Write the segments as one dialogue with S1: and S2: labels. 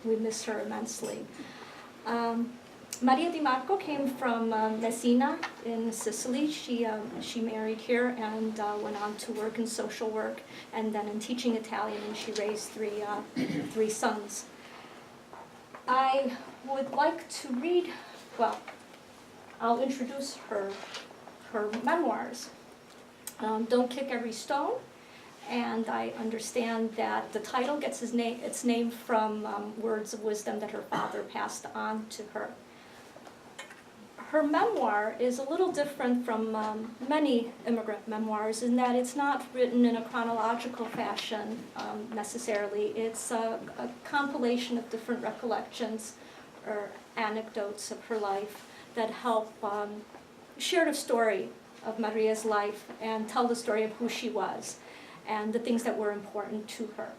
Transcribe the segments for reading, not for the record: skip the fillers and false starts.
S1: we miss her immensely. Maria Di Marco came from Messina in Sicily. She married here and went on to work in social work and then in teaching Italian, and she raised three sons. I would like to read, well, I'll introduce her memoirs. Don't Kick Every Stone, and I understand that the title gets its name from words of wisdom that her father passed on to her. Her memoir is a little different from many immigrant memoirs in that it's not written in a chronological fashion necessarily. It's a compilation of different recollections or anecdotes of her life that help share the story of Maria's life and tell the story of who she was and the things that were important to her.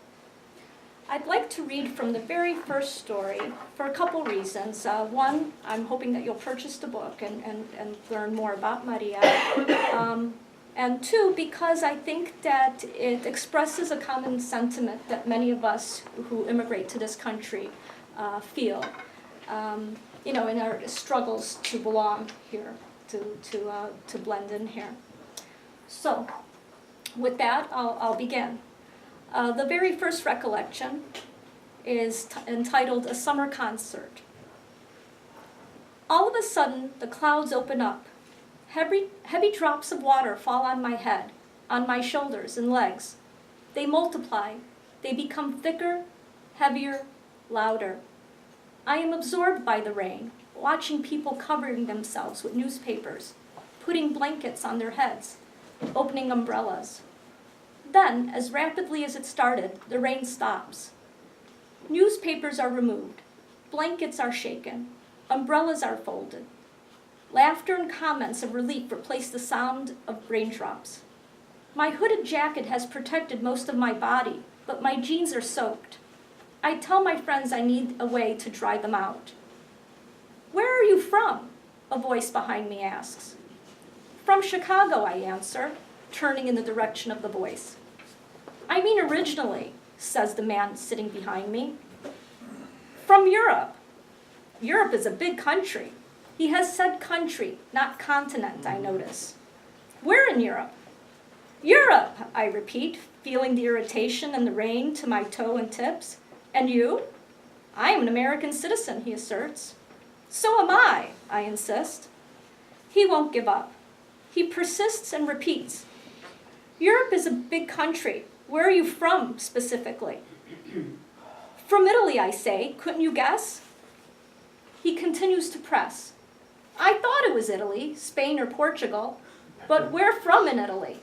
S1: I'd like to read from the very first story for a couple reasons. One, I'm hoping that you'll purchase the book and learn more about Maria. And two, because I think that it expresses a common sentiment that many of us who immigrate to this country feel, in our struggles to belong here, to blend in here. So, with that, I'll begin. The very first recollection is entitled A Summer Concert. All of a sudden, the clouds open up. Heavy drops of water fall on my head, on my shoulders and legs. They multiply. They become thicker, heavier, louder. I am absorbed by the rain, watching people covering themselves with newspapers, putting blankets on their heads, opening umbrellas. Then, as rapidly as it started, the rain stops. Newspapers are removed. Blankets are shaken. Umbrellas are folded. Laughter and comments of relief replace the sound of raindrops. My hooded jacket has protected most of my body, but my jeans are soaked. I tell my friends I need a way to dry them out. "Where are you from?" a voice behind me asks. "From Chicago," I answer, turning in the direction of the voice. "I mean originally," says the man sitting behind me. "From Europe." Europe is a big country. He has said country, not continent, I notice. "Where in Europe?" "Europe," I repeat, feeling the irritation and the rain to my toe and tips. "And you?" "I am an American citizen," he asserts. "So am I insist. He won't give up. He persists and repeats. "Europe is a big country. Where are you from, specifically?" "From Italy," I say. "Couldn't you guess?" He continues to press. "I thought it was Italy, Spain, or Portugal. But where from in Italy?"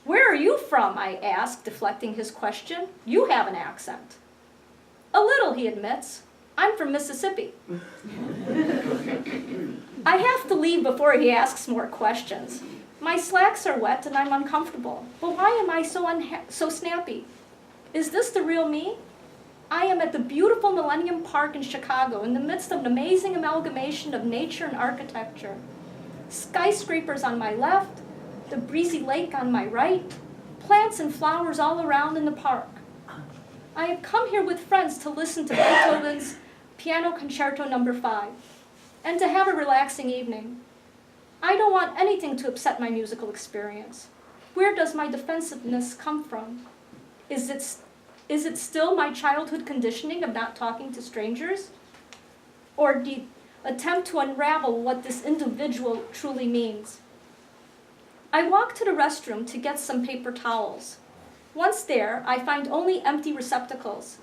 S1: "Where are you from?" I ask, deflecting his question. "You have an accent." "A little," he admits. "I'm from Mississippi." I have to leave before he asks more questions. My slacks are wet and I'm uncomfortable. But why am I so snappy? Is this the real me? I am at the beautiful Millennium Park in Chicago in the midst of an amazing amalgamation of nature and architecture. Skyscrapers on my left, the breezy lake on my right, plants and flowers all around in the park. I have come here with friends to listen to Beethoven's Piano Concerto No. 5 and to have a relaxing evening. I don't want anything to upset my musical experience. Where does my defensiveness come from? Is it still my childhood conditioning of not talking to strangers? Or do you attempt to unravel what this individual truly means? I walk to the restroom to get some paper towels. Once there, I find only empty receptacles.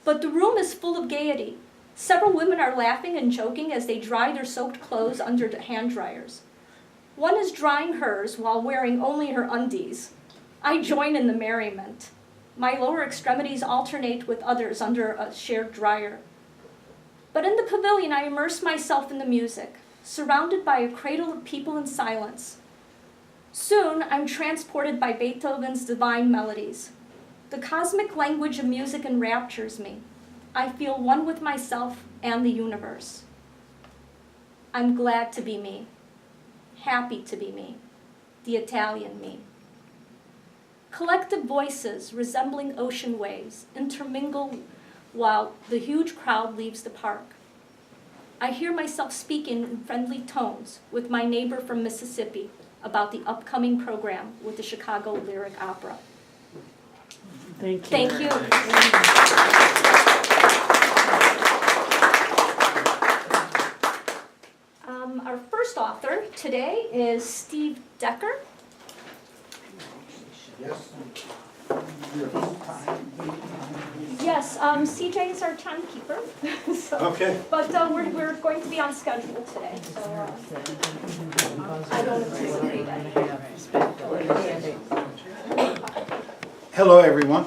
S1: But the room is full of gaiety. Several women are laughing and joking as they dry their soaked clothes under the hand dryers. One is drying hers while wearing only her undies. I join in the merriment. My lower extremities alternate with others under a shared dryer. But in the pavilion, I immerse myself in the music, surrounded by a cradle of people in silence. Soon, I'm transported by Beethoven's divine melodies. The cosmic language of music enraptures me. I feel one with myself and the universe. I'm glad to be me, happy to be me, the Italian me. Collective voices resembling ocean waves intermingle while the huge crowd leaves the park. I hear myself speaking in friendly tones with my neighbor from Mississippi about the upcoming program with the Chicago Lyric Opera.
S2: Thank you.
S1: Thank you. Our first author today is Steve Decker. Yes, CJ is our timekeeper. So,
S3: Okay.
S1: But we're going to be on schedule today, so I don't anticipate any.
S3: Hello, everyone.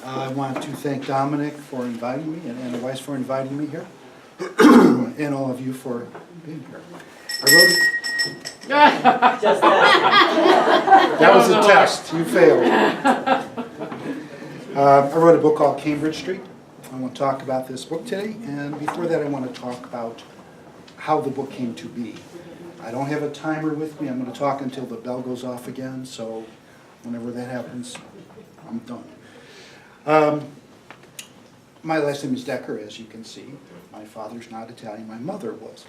S3: I want to thank Dominic for inviting me and Anna Weiss for inviting me here, and all of you for being here. I wrote it. That was a test. You failed. I wrote a book called Cambridge Street. I want to talk about this book today, and before that I want to talk about how the book came to be. I don't have a timer with me. I'm going to talk until the bell goes off again, so whenever that happens, I'm done. My last name is Decker, as you can see. My father's not Italian, my mother was.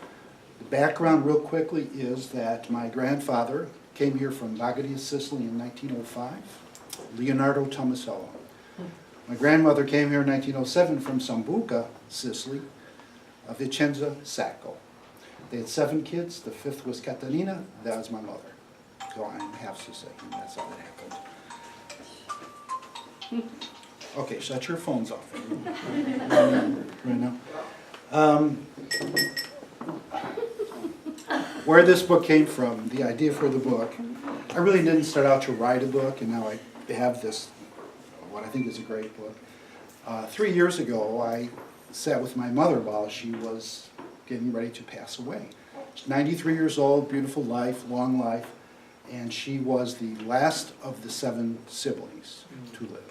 S3: The background real quickly is that my grandfather came here from Laguna, Sicily in 1905, Leonardo Tomasello. My grandmother came here in 1907 from Sambuca, Sicily, Vicenza Sacco. They had 7 kids, the 5th was Catalina, that was my mother. So I'm half Sicilian, that's how that happened. Okay, shut your phones off right now. Where this book came from, the idea for the book, I really didn't start out to write a book, and now I have this, what I think is a great book. 3 years ago, I sat with my mother while she was getting ready to pass away. She's 93 years old, beautiful life, long life, and she was the last of the 7 siblings to live.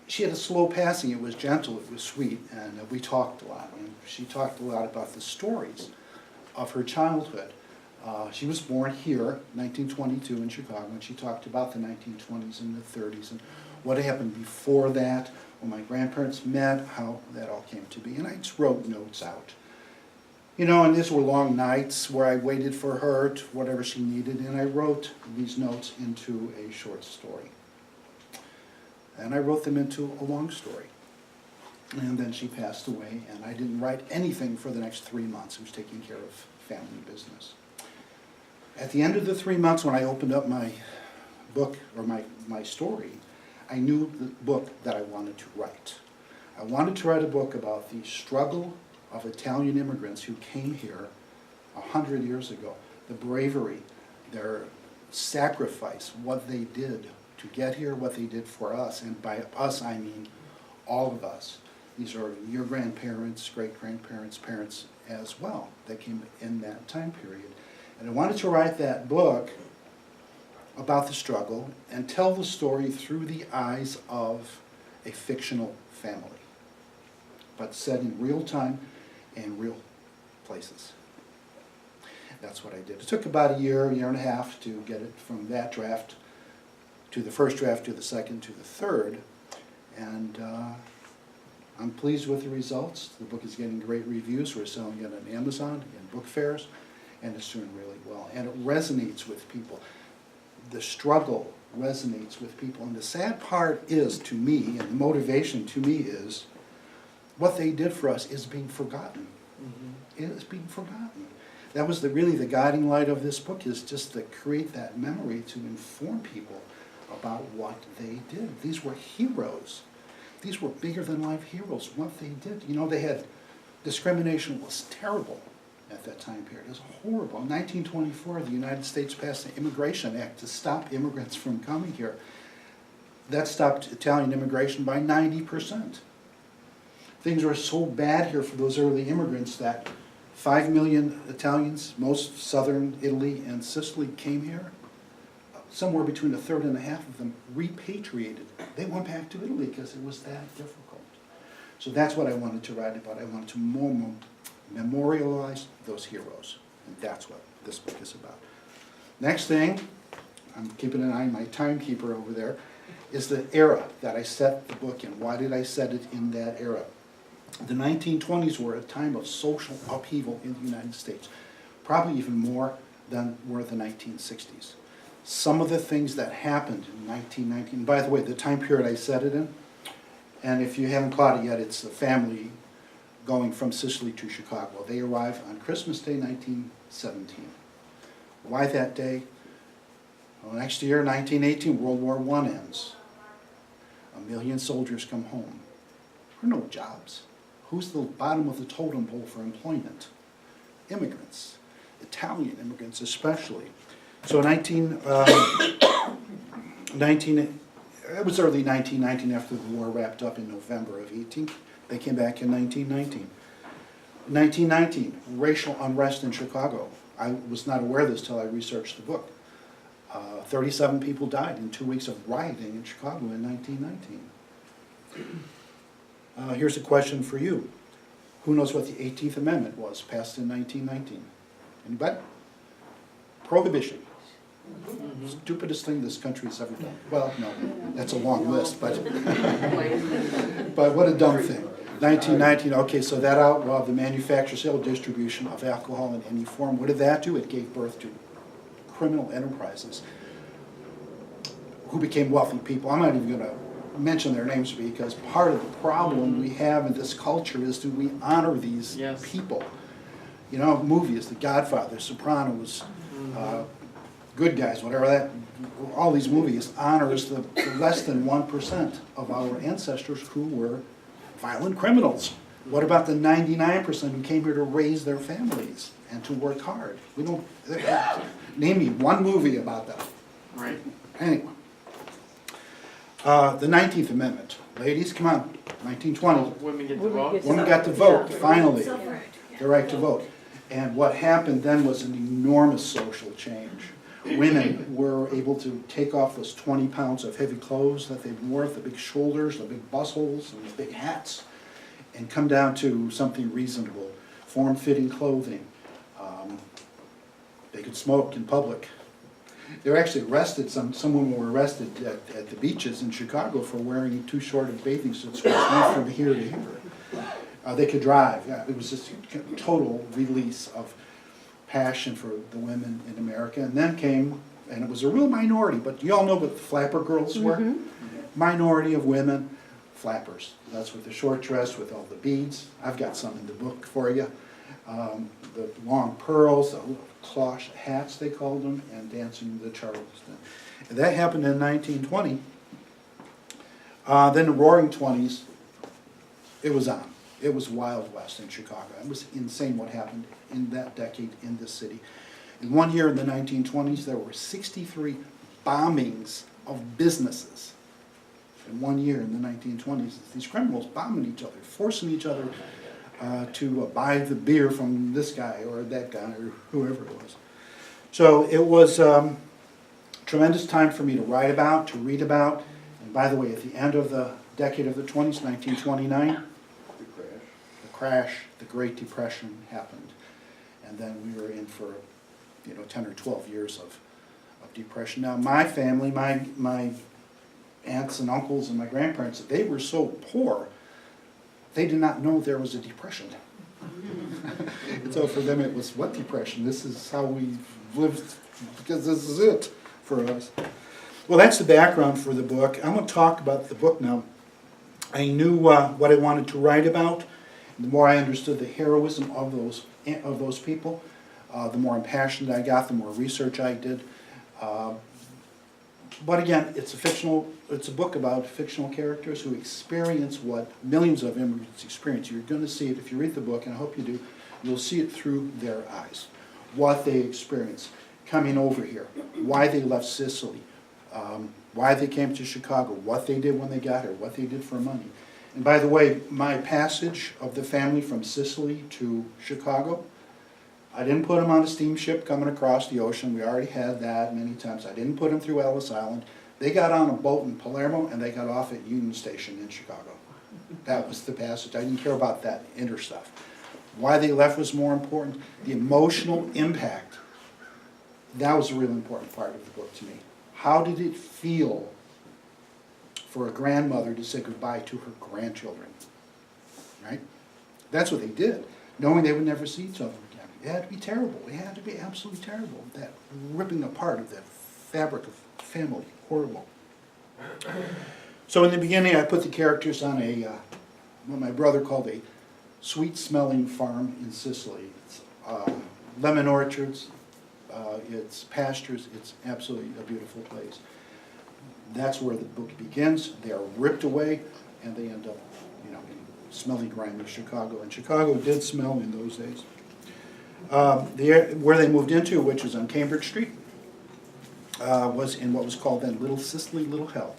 S3: She had a slow passing. It was gentle, it was sweet, and we talked a lot. And she talked a lot about the stories of her childhood. She was born here, 1922 in Chicago, and she talked about the 1920s and the 30s and what happened before that, when my grandparents met, how that all came to be. And I just wrote notes out. You know, and these were long nights where I waited for her, to whatever she needed, and I wrote these notes into a short story. And I wrote them into a long story. And then she passed away, and I didn't write anything for the next 3 months. I was taking care of family business. At the end of the 3 months, when I opened up my book, or my story, I knew the book that I wanted to write. I wanted to write a book about the struggle of Italian immigrants who came here 100 years ago. The bravery, their sacrifice, what they did to get here, what they did for us, and by us I mean all of us. These are your grandparents, great-grandparents, parents as well that came in that time period. And I wanted to write that book about the struggle and tell the story through the eyes of a fictional family, but set in real time and real places. That's what I did. It took about a year and a half to get it from that draft to the first draft, to the second, to the third, and I'm pleased with the results. The book is getting great reviews. We're selling it on Amazon and book fairs, and it's doing really well. And it resonates with people. The struggle resonates with people, and the sad part is, to me, and the motivation to me is, what they did for us is being forgotten. It is being forgotten. That was really the guiding light of this book, is just to create that memory to inform people about what they did. These were heroes. These were bigger than life heroes, what they did. You know, they had, discrimination was terrible at that time period. It was horrible. In 1924, the United States passed the Immigration Act to stop immigrants from coming here. That stopped Italian immigration by 90%. Things were so bad here for those early immigrants that 5 million Italians, most southern Italy and Sicily, came here. Somewhere between a third and a half of them repatriated. They went back to Italy because it was that difficult. So that's what I wanted to write about. I wanted to memorialize those heroes. And that's what this book is about. Next thing, I'm keeping an eye on my timekeeper over there. is the era that I set the book in. Why did I set it in that era? The 1920s were a time of social upheaval in the United States, probably even more than were the 1960s. Some of the things that happened in 1919, and by the way, the time period I set it in, and if you haven't caught it yet, it's the family going from Sicily to Chicago. They arrive on Christmas Day, 1917. Why that day? Well, next year, 1918, World War I ends. 1 million soldiers come home. There are no jobs. Who's the bottom of the totem pole for employment? Immigrants, Italian immigrants especially. So it was early 1919 after the war wrapped up in November of 18. They came back in 1919. 1919, racial unrest in Chicago. I was not aware of this till I researched the book. 37 people died in 2 weeks of rioting in Chicago in 1919. Here's a question for you. Who knows what the 18th Amendment was, passed in 1919? Anybody? Prohibition. Stupidest thing this country has ever done. Well, no, that's a long list, but but what a dumb thing. 1919, okay, so that outlawed the manufacture, sale, distribution of alcohol in any form. What did that do? It gave birth to criminal enterprises who became wealthy people. I'm not even going to mention their names because part of the problem we have in this culture is do we honor these people? You know, movies, The Godfather, Sopranos, Good Guys, whatever that, all these movies honors the less than 1% of our ancestors who were violent criminals. What about the 99% who came here to raise their families and to work hard? We don't, name me one movie about that.
S2: Right.
S3: Anyway. The 19th Amendment. Ladies, come on, 1920.
S2: Women get to vote?
S3: Women got to vote, finally. The right to vote. And what happened then was an enormous social change. Women were able to take off those 20 pounds of heavy clothes that they'd worn, the big shoulders, the big bustles, and the big hats, and come down to something reasonable, form-fitting clothing. They could smoke in public. They were actually arrested, some women were arrested at the beaches in Chicago for wearing too short of bathing suits, which went from here to here. They could drive. Yeah, it was just a total release of passion for the women in America. And then came, and it was a real minority, but you all know what the flapper girls were? Minority of women, flappers. That's with the short dress with all the beads. I've got some in the book for you. The long pearls, the little cloche hats they called them, and dancing the Charleston. And that happened in 1920. Then the Roaring 20s, it was on. It was Wild West in Chicago. It was insane what happened in that decade in this city. In 1 year in the 1920s, there were 63 bombings of businesses. In 1 year in the 1920s, these criminals bombing each other, forcing each other to buy the beer from this guy or that guy or whoever it was. So it was a tremendous time for me to write about, to read about. And by the way, at the end of the decade of the 20s, 1929, the Great Depression happened. And then we were in for 10 or 12 years of depression. Now my family, my aunts and uncles and my grandparents, they were so poor, they did not know there was a depression. And so for them it was, what depression? This is how we lived, because this is it for us. Well, that's the background for the book. I'm going to talk about the book now. I knew what I wanted to write about. The more I understood the heroism of those people, the more impassioned I got, the more research I did. But again, it's a book about fictional characters who experience what millions of immigrants experience. You're going to see it if you read the book, and I hope you do. You'll see it through their eyes, what they experienced coming over here, why they left Sicily, why they came to Chicago, what they did when they got here, what they did for money. And by the way, my passage of the family from Sicily to Chicago, I didn't put them on a steamship coming across the ocean. We already had that many times. I didn't put them through Ellis Island. They got on a boat in Palermo and they got off at Union Station in Chicago. That was the passage. I didn't care about that inner stuff. Why they left was more important. The emotional impact, that was a really important part of the book to me. How did it feel for a grandmother to say goodbye to her grandchildren, right? That's what they did, knowing they would never see each other again. It had to be terrible. It had to be absolutely terrible. That ripping apart of that fabric of family, horrible. So in the beginning, I put the characters on a what my brother called a sweet-smelling farm in Sicily. It's lemon orchards, it's pastures, it's absolutely a beautiful place. That's where the book begins. They are ripped away, and they end up, you know, in smelly, grimy Chicago. And Chicago did smell in those days. Where they moved into, which is on Cambridge Street, was in what was called then Little Sicily, Little Hell,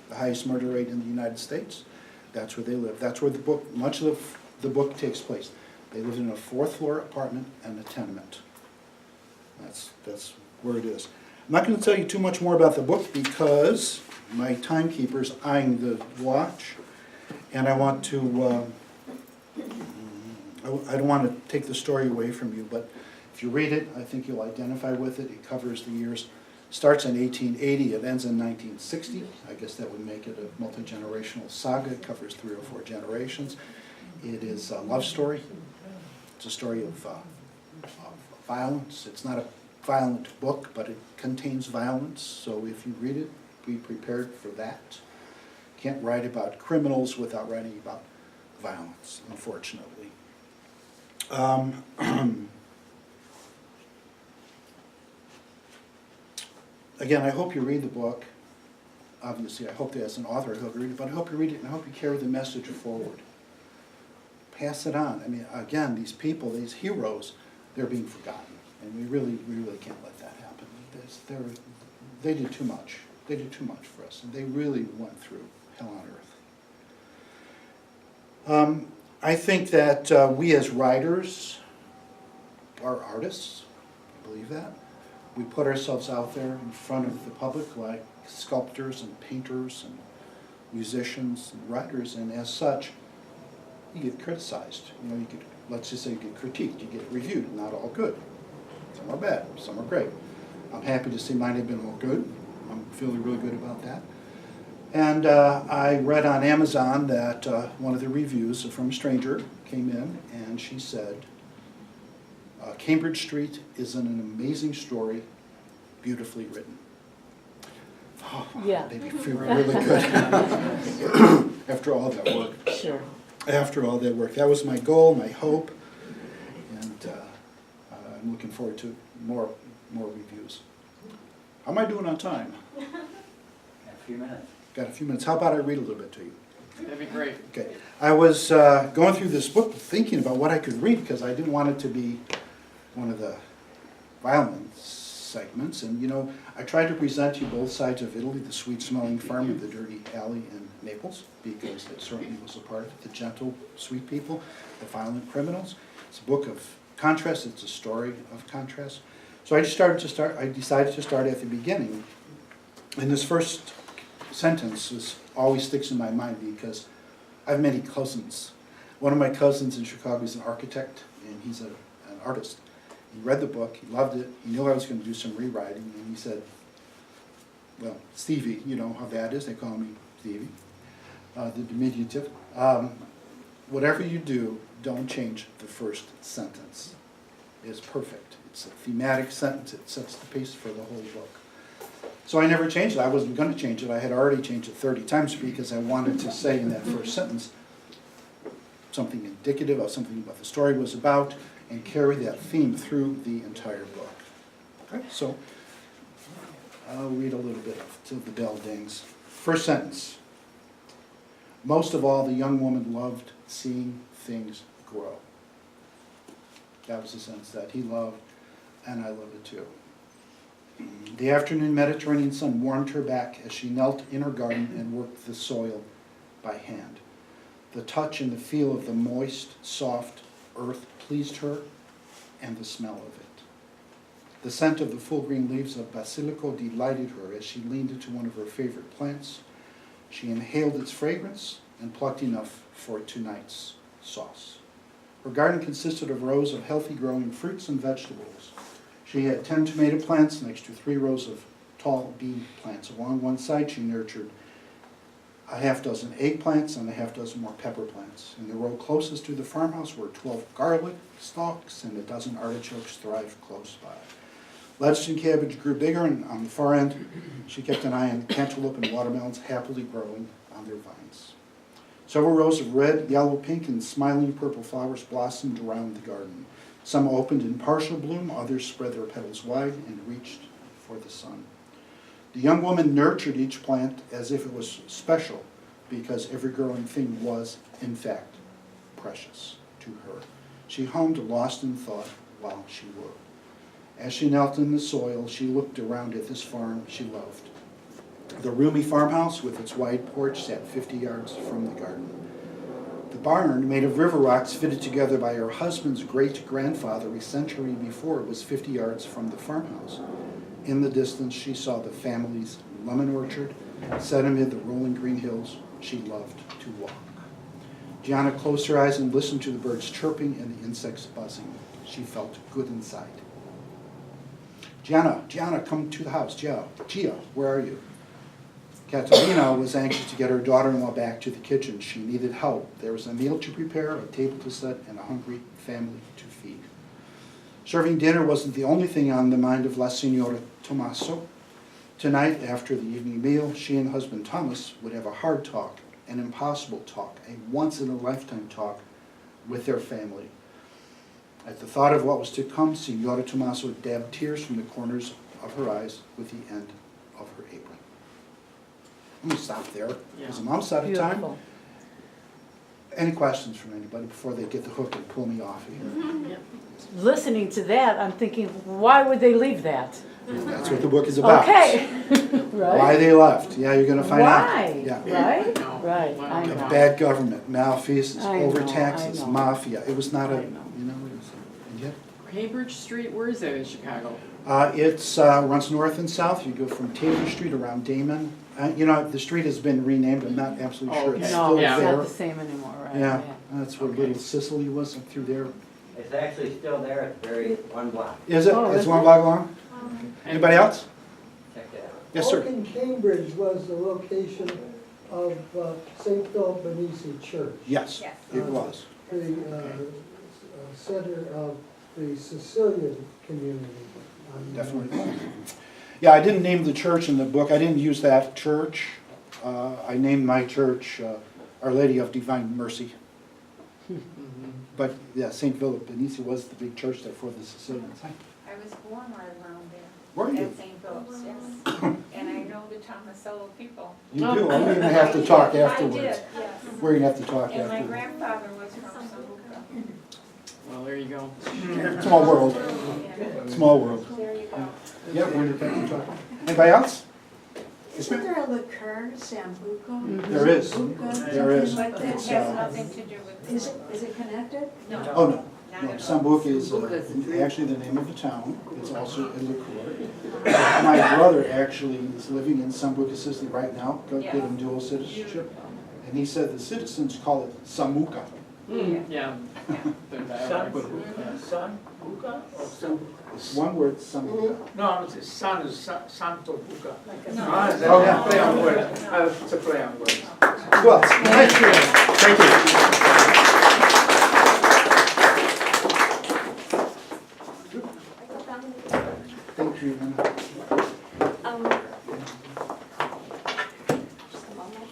S3: the highest murder rate in the United States. That's where they lived. That's where the book, much of the book takes place. They lived in a 4th floor apartment and a tenement. That's where it is. I'm not going to tell you too much more about the book because my timekeeper's eyeing the watch, and I want to, I don't want to take the story away from you, but if you read it, I think you'll identify with it. It covers the years, starts in 1880, it ends in 1960. I guess that would make it a multi-generational saga. It covers 3 or 4 generations. It is a love story. It's a story of violence. It's not a violent book, but it contains violence, so if you read it, be prepared for that. Can't write about criminals without writing about violence, unfortunately. Again, I hope you read the book. Obviously, I hope that as an author, I hope you read it, but I hope you read it and I hope you carry the message forward. Pass it on. I mean, again, these people, these heroes, they're being forgotten. And we really can't let that happen. They did too much. They did too much for us. And they really went through hell on earth. I think that we as writers are artists. I believe that. We put ourselves out there in front of the public like sculptors and painters and musicians and writers, and as such, you get criticized. You know, you get, let's just say you get critiqued, you get reviewed, not all good. Some are bad, some are great. I'm happy to see mine have been all good. I'm feeling really good about that. And I read on Amazon that one of the reviews from a stranger came in and she said, Cambridge Street is an amazing story, beautifully written. Oh,
S2: Yeah.
S3: made me feel really good after all that work.
S2: Sure.
S3: After all that work. That was my goal, my hope, and I'm looking forward to more reviews. How am I doing on time?
S4: A few minutes.
S3: Got a few minutes. How about I read a little bit to you?
S4: That'd be great.
S3: Okay. I was going through this book thinking about what I could read because I didn't want it to be one of the violence segments. And, you know, I tried to present to you both sides of Italy, the sweet-smelling farm and the dirty alley in Naples, because it certainly was a part of the gentle, sweet people, the violent criminals. It's a book of contrast. It's a story of contrast. So I decided to start at the beginning. And this first sentence always sticks in my mind because I have many cousins. One of my cousins in Chicago is an architect, and he's an artist. He read the book, he loved it, he knew I was going to do some rewriting, and he said, well, Stevie, you know how that is, they call me Stevie, the diminutive. Whatever you do, don't change the first sentence. It's perfect. It's a thematic sentence. It sets the pace for the whole book. So I never changed it. I wasn't going to change it. I had already changed it 30 times because I wanted to say in that first sentence something indicative of something what the story was about and carry that theme through the entire book. Okay, so I'll read a little bit till the bell dings. First sentence. Most of all, the young woman loved seeing things grow. That was the sense that he loved, and I loved it too. The afternoon Mediterranean sun warmed her back as she knelt in her garden and worked the soil by hand. The touch and the feel of the moist, soft earth pleased her, and the smell of it. The scent of the full green leaves of basilico delighted her as she leaned into one of her favorite plants. She inhaled its fragrance and plucked enough for tonight's sauce. Her garden consisted of rows of healthy growing fruits and vegetables. She had 10 tomato plants next to 3 rows of tall bean plants. Along one side she nurtured a half dozen eggplants, and a half dozen more pepper plants. In the row closest to the farmhouse were 12 garlic stalks, and a dozen artichokes thrived close by. Lettuce and cabbage grew bigger, and on the far end, she kept an eye on cantaloupe and watermelons happily growing on their vines. Several rows of red, yellow, pink, and smiling purple flowers blossomed around the garden. Some opened in partial bloom, others spread their petals wide and reached for the sun. The young woman nurtured each plant as if it was special, because every growing thing was, in fact, precious to her. She hummed, lost in thought, while she worked. As she knelt in the soil, she looked around at this farm she loved. The roomy farmhouse with its wide porch sat 50 yards from the garden. The barn, made of river rocks fitted together by her husband's great-grandfather a century before, was 50 yards from the farmhouse. In the distance, she saw the family's lemon orchard set amid the rolling green hills she loved to walk. Gianna closed her eyes and listened to the birds chirping and the insects buzzing. She felt good inside. Gianna, come to the house. Gia, where are you? Catalina was anxious to get her daughter-in-law back to the kitchen. She needed help. There was a meal to prepare, a table to set, and a hungry family to feed. Serving dinner wasn't the only thing on the mind of La Signora Tommaso. Tonight, after the evening meal, she and husband Thomas would have a hard talk, an impossible talk, a once-in-a-lifetime talk with their family. At the thought of what was to come, Signora Tommaso dabbed tears from the corners of her eyes with the end of her apron. I'm going to stop there, because I'm almost out of time.
S2: Beautiful.
S3: Any questions from anybody before they get the hook and pull me off of here?
S2: Listening to that, I'm thinking, why would they leave that?
S3: That's what the book is about.
S2: Okay.
S3: Why they left. Yeah, you're going to find out.
S2: Why?
S3: Yeah.
S2: Right? Right, I
S3: The
S2: know.
S3: bad government, malfeasance,
S2: I know,
S3: overtaxes,
S2: I know.
S3: mafia. It was not a,
S2: I know.
S3: you know, it was, and yet.
S4: Cambridge Street, where is that in Chicago?
S3: It's runs north and south. You go from Taylor Street around Damon. You know, the street has been renamed. I'm not absolutely sure.
S4: Okay.
S3: It's
S2: No,
S3: still
S2: it's
S3: there.
S2: not the same anymore, right?
S3: Yeah, that's where
S4: Okay.
S3: Little Sicily was up through there.
S5: It's actually still there, it's very one block.
S3: Is it?
S2: Oh,
S3: It's
S2: is
S3: one
S2: it?
S3: block long? Anybody else?
S5: Check it out.
S3: Yes, sir.
S6: Oak in Cambridge was the location of St. Philip Benizi Church,
S3: Yes, it was.
S6: the center of the Sicilian community.
S3: Definitely. Yeah, I didn't name the church in the book. I didn't use that church. I named my church Our Lady of Divine Mercy. But yeah, St. Philip Benizi was the big church there for the Sicilians.
S7: I was born right around there.
S3: Were you?
S7: At St. Philip's, yes. And I know the Tomasello people.
S3: You do. We're going to have to talk
S7: I
S3: afterwards.
S7: did, yes.
S3: We're going to have to talk
S7: And my
S3: afterwards.
S7: grandfather was from Sambuca.
S4: Well, there you go.
S3: Small world.
S7: Yeah.
S3: Small world.
S7: There you go.
S3: Yeah, we're going to have to talk. Anybody else?
S8: Isn't there a liqueur, Sambuca?
S3: There is.
S8: Sambuca,
S3: There is.
S8: something
S7: But
S8: like
S7: that
S8: that?
S7: has nothing to do with.
S8: Is it connected?
S7: No.
S3: Oh, no.
S7: Not
S3: No,
S7: at all.
S3: Sambuca is actually the name of the town. It's also a liqueur. My brother actually is living in Sambuca, Sicily right now. Got
S7: Yeah.
S3: given dual citizenship. And he said the citizens call it Samuca.
S4: Yeah. The dialect.
S9: San Buca or San?
S3: It's one word, Samuca.
S9: No, it's San is Santo Buca.
S7: No.
S9: Ah, it's
S3: Oh,
S9: a play on words. It's a play on words.
S3: Well, thank you. Thank you. Thank you. Hannah.
S1: Just a moment.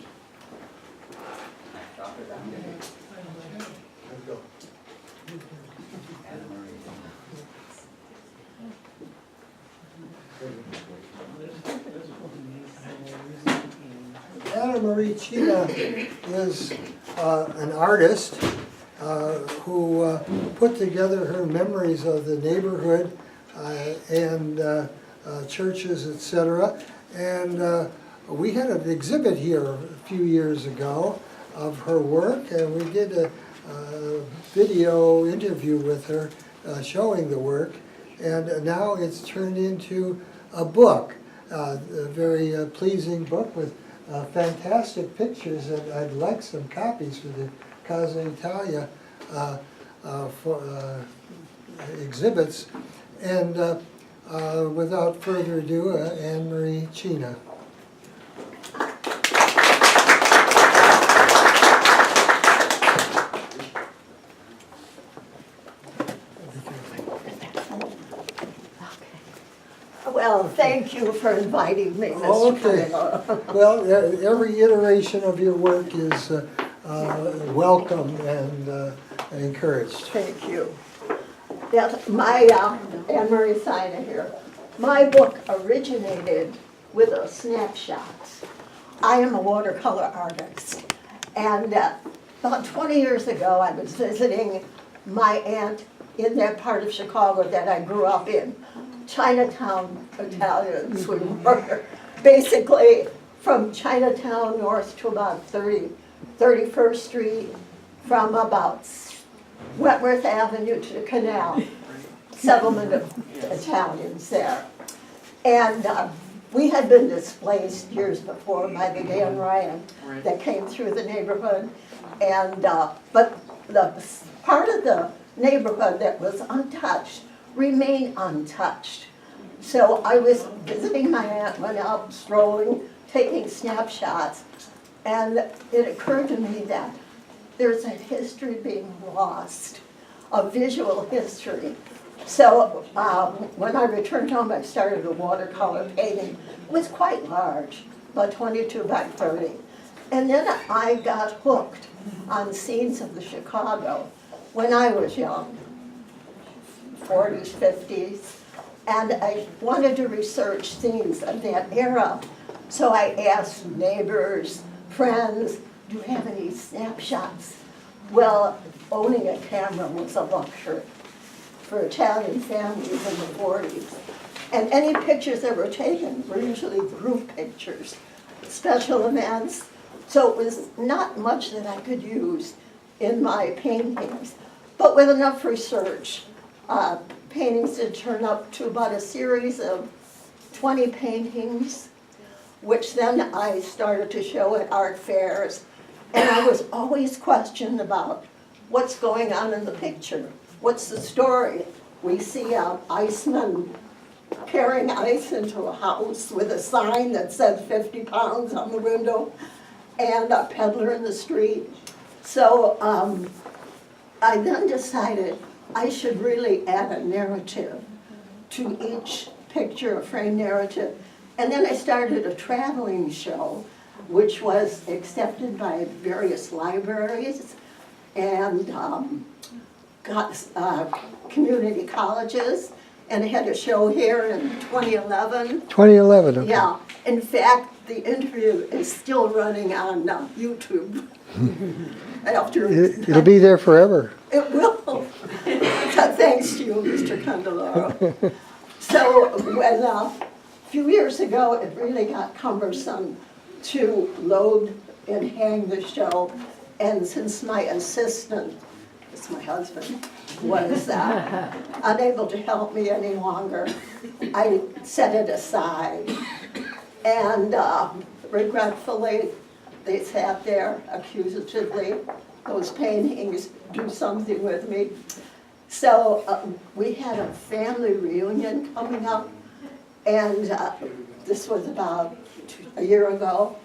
S5: Drop it down there. Anna Marie.
S6: Anna Marie Cina is an artist who put together her memories of the neighborhood and churches, etc. And we had an exhibit here a few years ago of her work, and we did a video interview with her showing the work. And now it's turned into a book, a very pleasing book with fantastic pictures, and I'd like some copies for the Casa Italia exhibits. And without further ado, Anne Marie Cina.
S10: Well, thank you for inviting me, Mr.
S6: Okay.
S10: Candeloro.
S6: Well, every iteration of your work is welcome and encouraged.
S10: Thank you. Yes, my, Anne Marie Cina here. My book originated with a snapshots. I am a watercolor artist. And about 20 years ago, I was visiting my aunt in that part of Chicago that I grew up in. Chinatown Italians. We were basically from Chinatown north to about 31st Street, from about Wentworth Avenue to the canal, settlement of Italians there. And we had been displaced years before by the Van Ryan that came through the neighborhood. And, but the part of the neighborhood that was untouched remained untouched. So I was visiting my aunt, went out strolling, taking snapshots, and it occurred to me that there's a history being lost, a visual history. So when I returned home, I started a watercolor painting. It was quite large, about 22 by 30. And then I got hooked on scenes of the Chicago when I was young, 40s, 50s. And I wanted to research scenes of that era. So I asked neighbors, friends, do you have any snapshots? Well, owning a camera was a luxury for Italian families in the 40s. And any pictures that were taken were usually group pictures, special events. So it was not much that I could use in my paintings. But with enough research, paintings did turn up to about a series of 20 paintings, which then I started to show at art fairs. And I was always questioned about what's going on in the picture. What's the story? We see an iceman carrying ice into a house with a sign that says 50 pounds on the window and a peddler in the street. So I then decided I should really add a narrative to each picture, a frame narrative. And then I started a traveling show, which was accepted by various libraries and community colleges, and I had a show here in 2011.
S6: 2011, okay.
S10: Yeah, in fact, the interview is still running on YouTube.
S6: It'll be there forever.
S10: It will. Thanks to you, Mr. Candeloro. So when a few years ago, it really got cumbersome to load and hang the show, and since my assistant, it's my husband, was unable to help me any longer, I set it aside. And regretfully, they sat there accusatively. Those paintings do something with me. So we had a family reunion coming up, and this was about a year ago.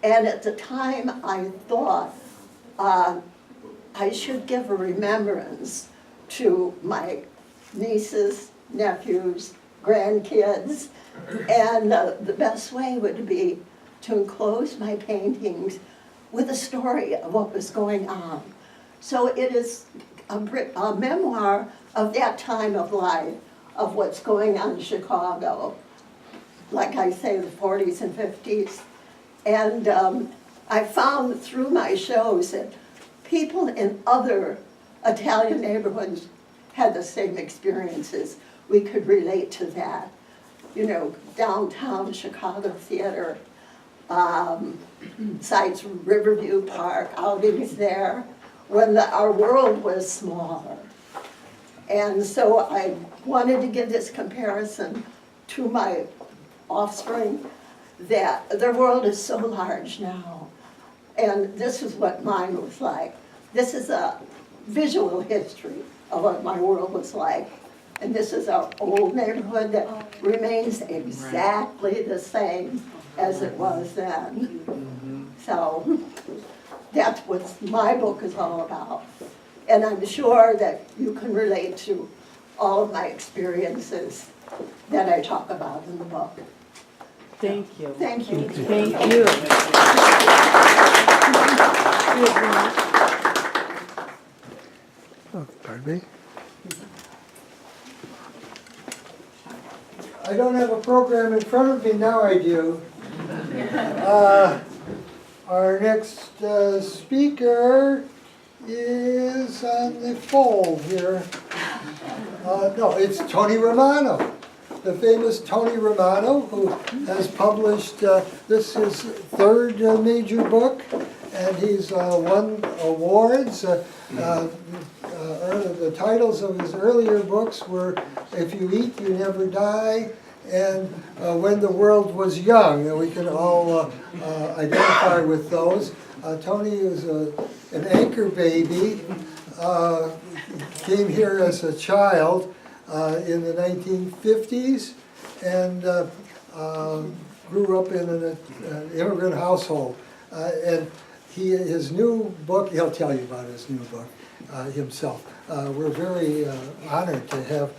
S10: And at the time, I thought I should give a remembrance to my nieces, nephews, grandkids, and the best way would be to enclose my paintings with a story of what was going on. So it is a memoir of that time of life, of what's going on in Chicago, like I say, the 40s and 50s. And I found through my shows that people in other Italian neighborhoods had the same experiences. We could relate to that. You know, downtown Chicago theater, sites Riverview Park, outings there, when our world was smaller. And so I wanted to give this comparison to my offspring, that their world is so large now. And this is what mine was like. This is a visual history of what my world was like. And this is our old neighborhood that remains exactly the same as it was then. So that's what my book is all about. And I'm sure that you can relate to all of my experiences that I talk about in the book.
S2: Thank you.
S10: Thank you.
S2: Thank you.
S6: Oh, pardon me? I don't have a program in front of me, now I do. Our next speaker is on the fold here. No, it's Tony Romano, the famous Tony Romano, who has published, this is his third major book, and he's won awards. The titles of his earlier books were If You Eat, You Never Die, and When the World Was Young, and we can all identify with those. Tony is an anchor baby, came here as a child in the 1950s, and grew up in an immigrant household. And his new book, he'll tell you about his new book himself. We're very honored to have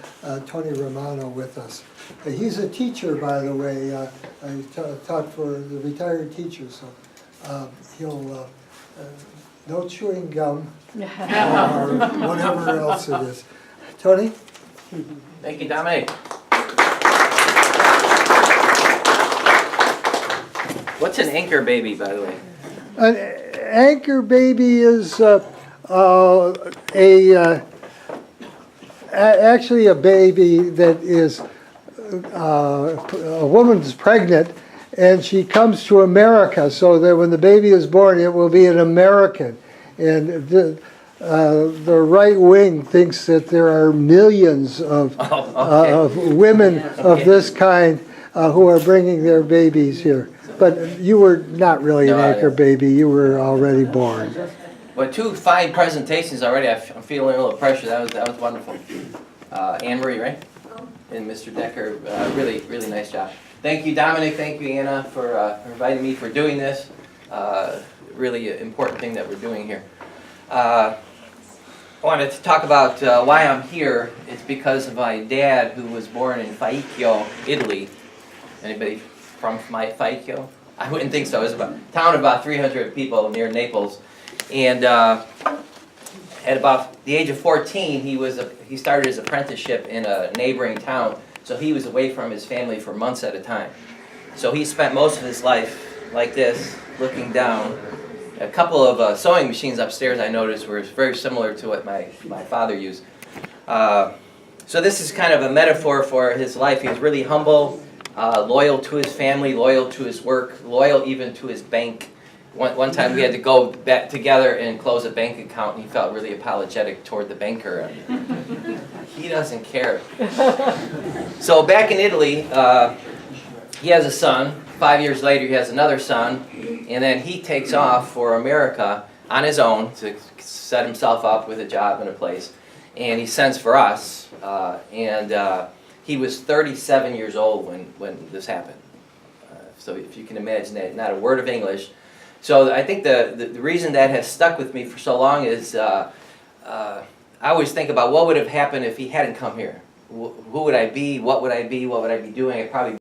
S6: Tony Romano with us. He's a teacher, by the way. He taught for the retired teachers, so he'll, no chewing gum or whatever else it is. Tony?
S11: Thank you, Dominic. What's an anchor baby, by the way?
S6: An anchor baby is actually a baby that is, a woman's pregnant and she comes to America so that when the baby is born it will be an American. And the right wing thinks that there are millions of women of this kind who are bringing their babies here. But you were not really an anchor baby, you were already born.
S11: Well, 2 fine presentations already. I'm feeling a little pressure. That was wonderful. Anne-Marie, right? And Mr. Decker, really, really nice job. Thank you, Dominic. Thank you, Anna, for inviting me for doing this. Really important thing that we're doing here. I wanted to talk about why I'm here. It's because of my dad, who was born in Faicchio, Italy. Anybody from Faicchio? I wouldn't think so. It's a town of about 300 people near Naples. And at about the age of 14, he started his apprenticeship in a neighboring town. So he was away from his family for months at a time. So he spent most of his life like this, looking down. A couple of sewing machines upstairs I noticed were very similar to what my father used. So this is kind of a metaphor for his life. He was really humble, loyal to his family, loyal to his work, loyal even to his bank. One time we had to go back together and close a bank account, and he felt really apologetic toward the banker. He doesn't care. So back in Italy, he has a son. 5 years later, he has another son, and then he takes off for America on his own to set himself up with a job and a place. And he sends for us, and he was 37 years old when this happened. So if you can imagine that, not a word of English. So I think the reason that has stuck with me for so long is I always think about what would have happened if he hadn't come here. Who would I be? What would I be? What would I be doing? I'd probably